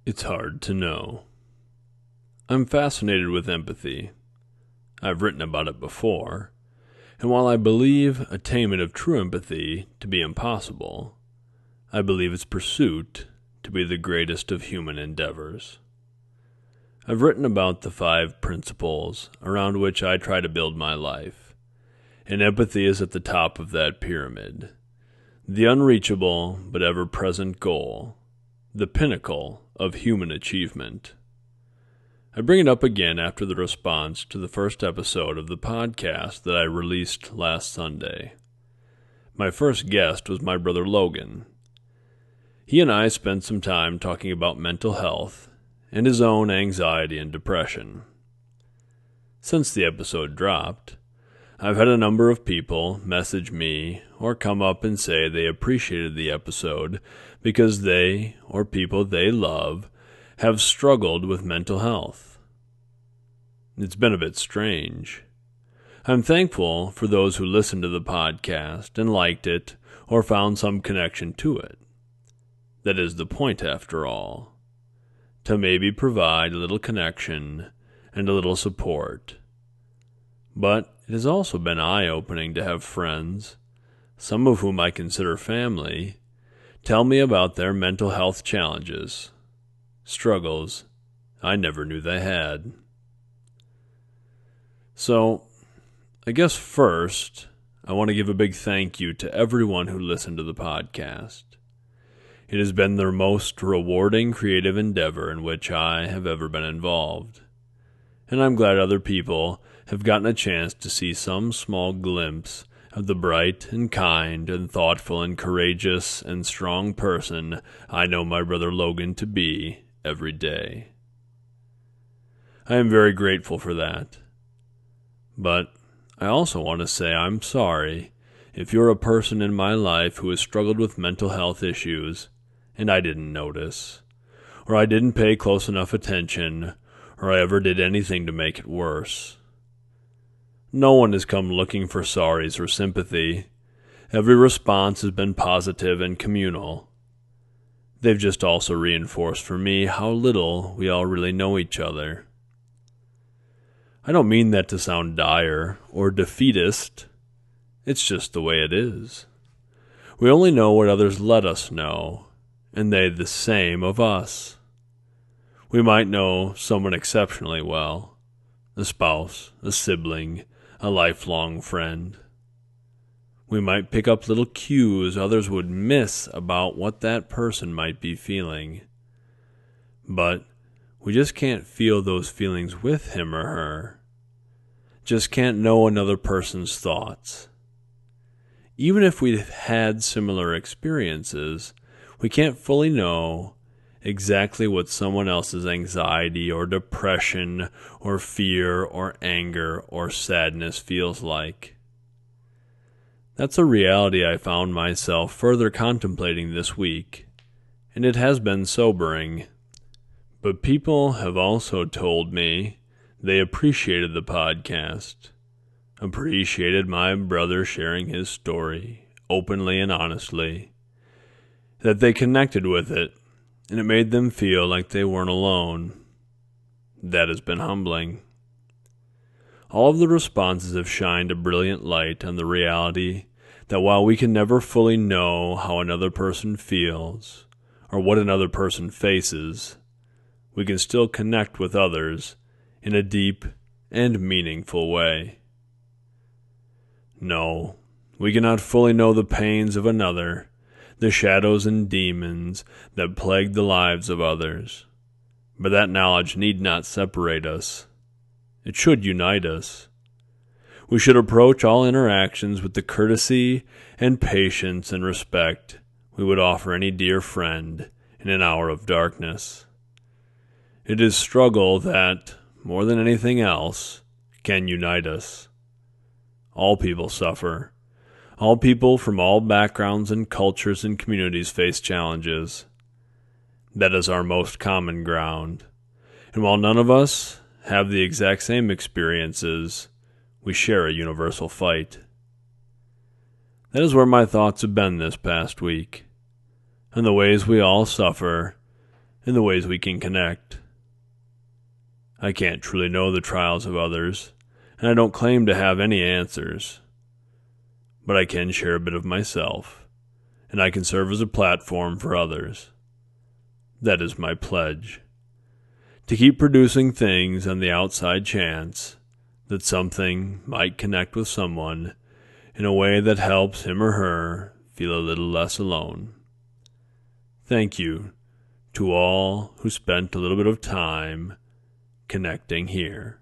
It's hard to know. I'm fascinated with empathy. I've written about it before, and while I believe attainment of true empathy to be impossible, I believe its pursuit to be the greatest of human endeavors. I've written about the 5 principles around which I try to build my life, and empathy is at the top of that pyramid, the unreachable but ever-present goal, the pinnacle of human achievement. I bring it up again after the response to the first episode of the podcast that I released last Sunday. My first guest was my brother Logan. He and I spent some time talking about mental health and his own anxiety and depression. Since the episode dropped, I've had a number of people message me or come up and say they appreciated the episode because they, or people they love, have struggled with mental health. It's been a bit strange. I'm thankful for those who listened to the podcast and liked it or found some connection to it. That is the point after all, to maybe provide a little connection and a little support. But it has also been eye-opening to have friends, some of whom I consider family, tell me about their mental health challenges, struggles I never knew they had. So, I guess first, I want to give a big thank you to everyone who listened to the podcast. It has been their most rewarding creative endeavor in which I have ever been involved, and I'm glad other people have gotten a chance to see some small glimpse of the bright and kind and thoughtful and courageous and strong person I know my brother Logan to be every day. I am very grateful for that. But I also want to say I'm sorry if you're a person in my life who has struggled with mental health issues and I didn't notice, or I didn't pay close enough attention, or I ever did anything to make it worse. No one has come looking for sorries or sympathy. Every response has been positive and communal. They've just also reinforced for me how little we all really know each other. I don't mean that to sound dire or defeatist. It's just the way it is. We only know what others let us know, and they the same of us. We might know someone exceptionally well, a spouse, a sibling, a lifelong friend. We might pick up little cues others would miss about what that person might be feeling. But we just can't feel those feelings with him or her. Just can't know another person's thoughts. Even if we've had similar experiences, we can't fully know exactly what someone else's anxiety or depression or fear or anger or sadness feels like. That's a reality I found myself further contemplating this week, and it has been sobering. But people have also told me they appreciated the podcast, appreciated my brother sharing his story openly and honestly, that they connected with it, and it made them feel like they weren't alone. That has been humbling. All of the responses have shined a brilliant light on the reality that while we can never fully know how another person feels or what another person faces, we can still connect with others in a deep and meaningful way. No, we cannot fully know the pains of another, the shadows and demons that plague the lives of others, but that knowledge need not separate us. It should unite us. We should approach all interactions with the courtesy and patience and respect we would offer any dear friend in an hour of darkness. It is struggle that, more than anything else, can unite us. All people suffer. All people from all backgrounds and cultures and communities face challenges. That is our most common ground. And while none of us have the exact same experiences, we share a universal fight. That is where my thoughts have been this past week, and the ways we all suffer, and the ways we can connect. I can't truly know the trials of others, and I don't claim to have any answers. But I can share a bit of myself, and I can serve as a platform for others. That is my pledge. To keep producing things on the outside chance that something might connect with someone in a way that helps him or her feel a little less alone. Thank you to all who spent a little bit of time connecting here.